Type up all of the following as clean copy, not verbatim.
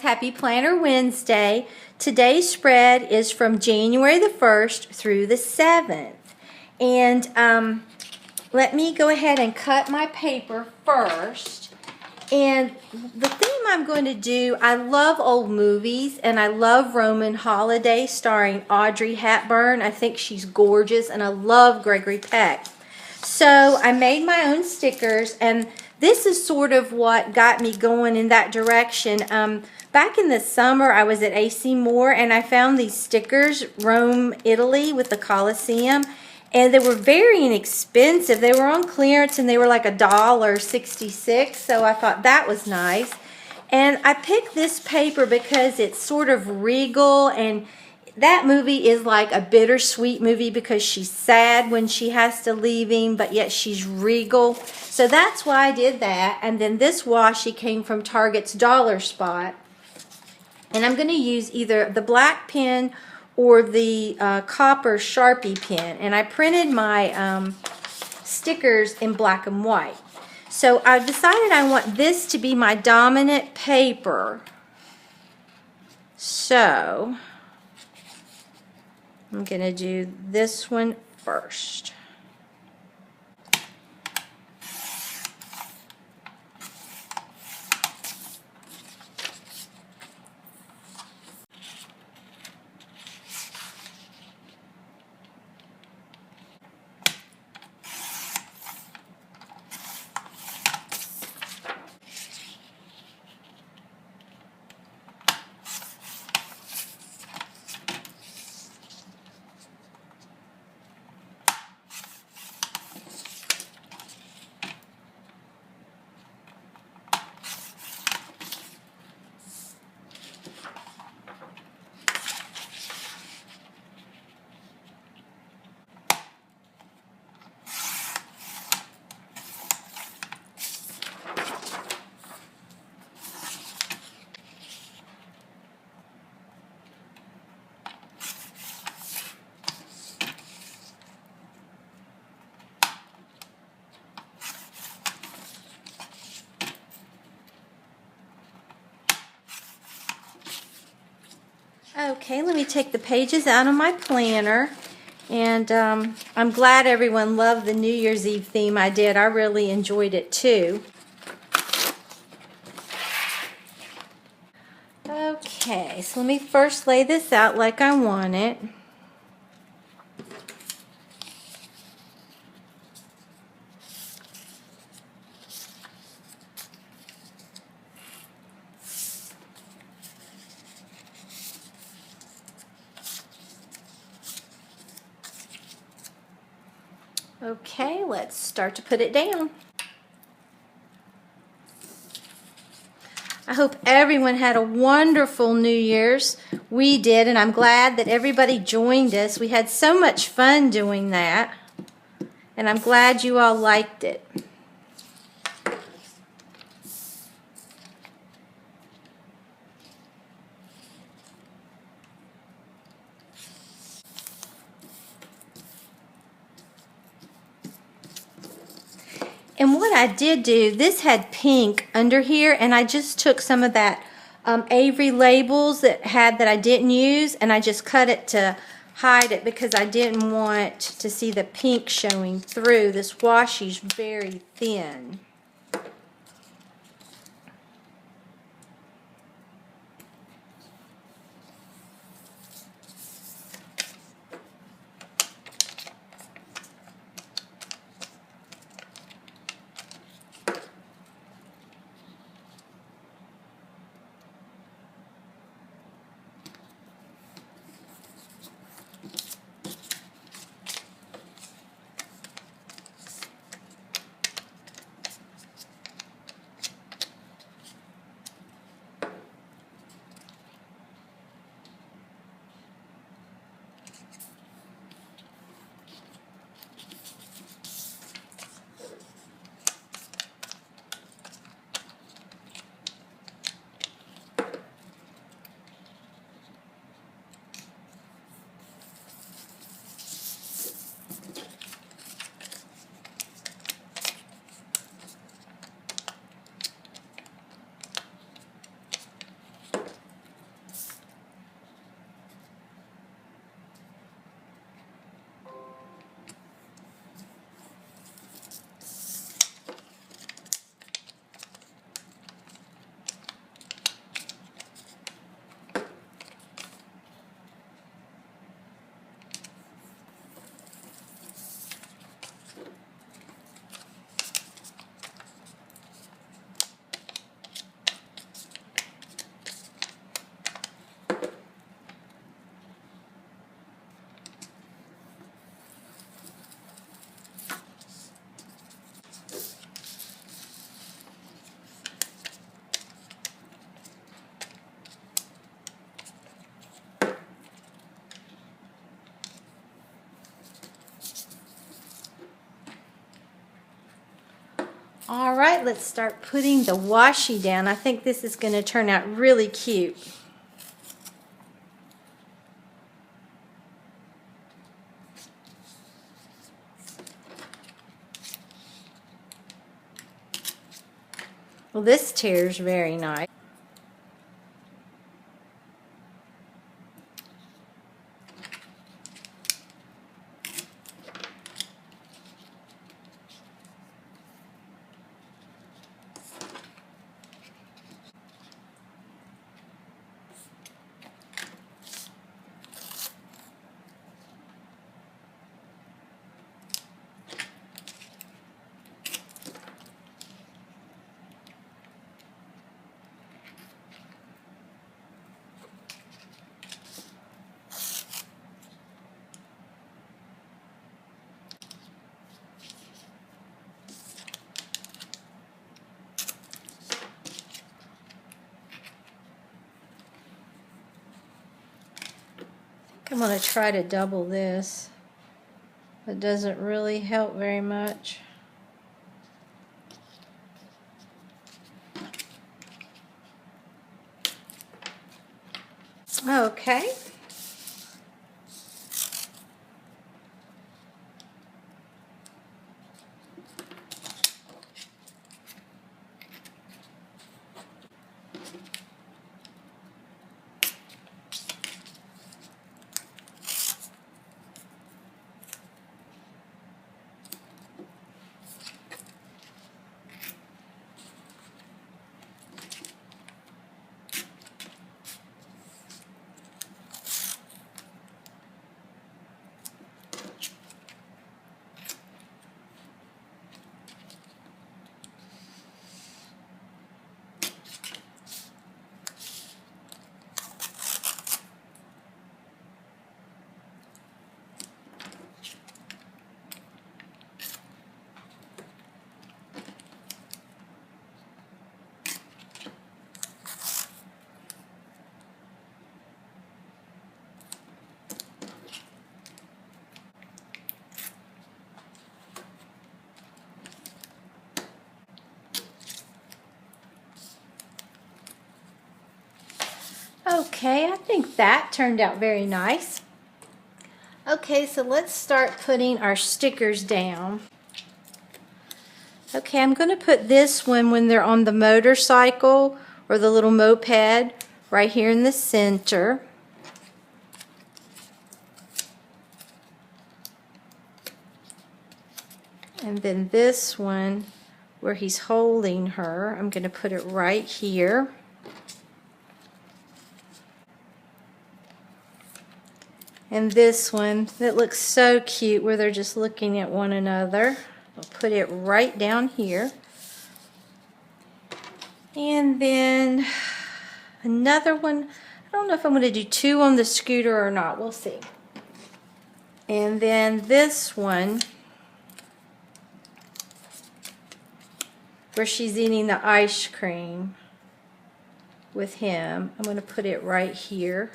Happy Planner Wednesday. Today's spread is from January the 1st through the 7th. And let me go ahead and cut my paper first. And the theme I'm going to do, I love old movies and I love Roman Holiday starring Audrey Hepburn. I think she's gorgeous and I love Gregory Peck. So I made my own stickers, and this is sort of what got me going in that direction. Back in the summer, I was at AC Moore, and I found these stickers, Rome, Italy, with the Colosseum, and they were very inexpensive. They were on clearance, and they were like $1.66, so I thought that was nice. And I picked this paper because it's sort of regal, and that movie is like a bittersweet movie because she's sad when she has to leave him, but yet she's regal. So that's why I did that. And then this washi came from Target's Dollar Spot. And I'm going to use either the black pen or the copper Sharpie pen. And I printed my stickers in black and white. So I decided I want this to be my dominant paper. So I'm going to do this one first. Okay, let me take the pages out of my planner. And I'm glad everyone loved the New Year's Eve theme I did. I really enjoyed it too. Okay, so let me first lay this out like I want it. Okay, let's start to put it down. I hope everyone had a wonderful New Year's. We did, and I'm glad that everybody joined us. We had so much fun doing that, and I'm glad you all liked it. And what I did do, this had pink under here, and I just took some of that Avery labels that I didn't use, and I just cut it to hide it because I didn't want to see the pink showing through. This washi's very thin. All right, let's start putting the washi down. I think this is going to turn out really cute. Well, this tears very nice. I'm going to try to double this. It doesn't really help very much. Okay. Okay, I think that turned out very nice. Okay, so let's start putting our stickers down. Okay, I'm going to put this one when they're on the motorcycle or the little moped right here in the center. And then this one where he's holding her, I'm going to put it right here. And this one that looks so cute where they're just looking at one another, I'll put it right down here. And then another one, I don't know if I'm going to do two on the scooter or not, we'll see. And then this one where she's eating the ice cream with him, I'm going to put it right here.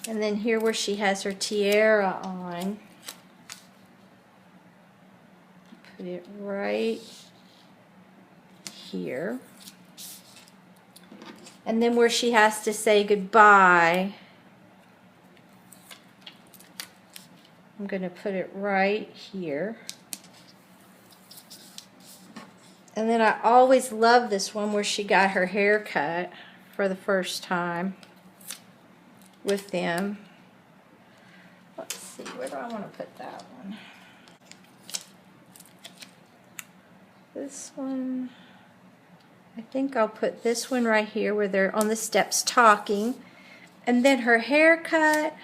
And then here where she has her tiara on, put it right here. And then where she has to say goodbye, I'm going to put it right here. And then I always love this one where she got her hair cut for the first time with them. Let's see, where do I want to put that one? This one, I think I'll put this one right here where they're on the steps talking. And then her haircut,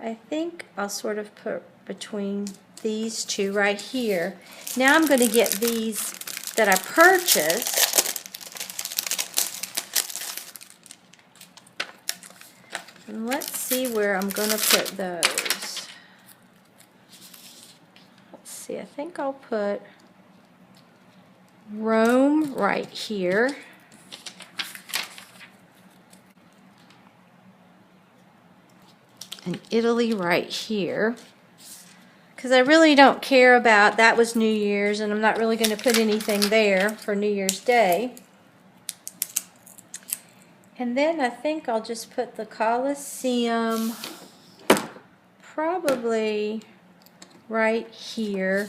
I think I'll sort of put between these two right here. Now I'm going to get these that I purchased. And let's see where I'm going to put those. Let's see, I think I'll put Rome right here. And Italy right here. because I really don't care about, that was New Year's, and I'm not really going to put anything there for New Year's Day. And then I think I'll just put the Colosseum probably right here.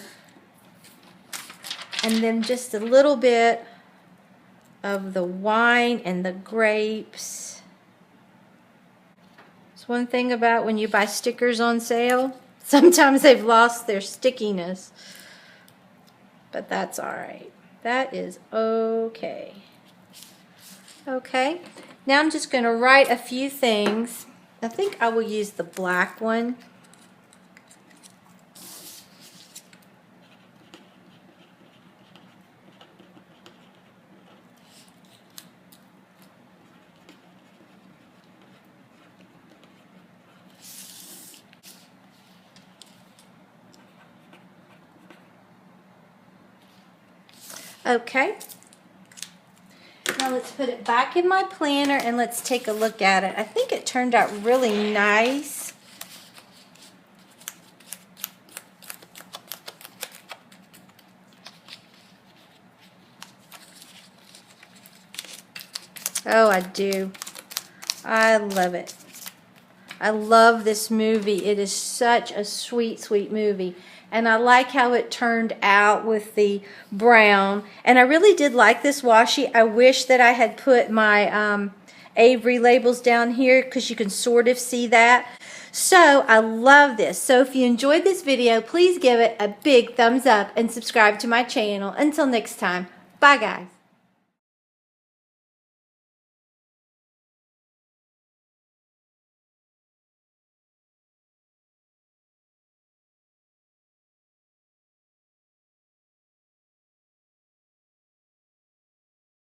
And then just a little bit of the wine and the grapes. It's one thing about when you buy stickers on sale. Sometimes they've lost their stickiness. But that's alright. That is okay. Okay. Now I'm just going to write a few things. I think I will use the black one. Okay. Now let's put it back in my planner and let's take a look at it. I think it turned out really nice. Oh, I do. I love it. I love this movie. It is such a sweet, sweet movie. And I like how it turned out with the brown. And I really did like this washi. I wish that I had put my Avery labels down here because you can sort of see that. So I love this. So if you enjoyed this video, please give it a big thumbs up and subscribe to my channel. Until next time, bye guys.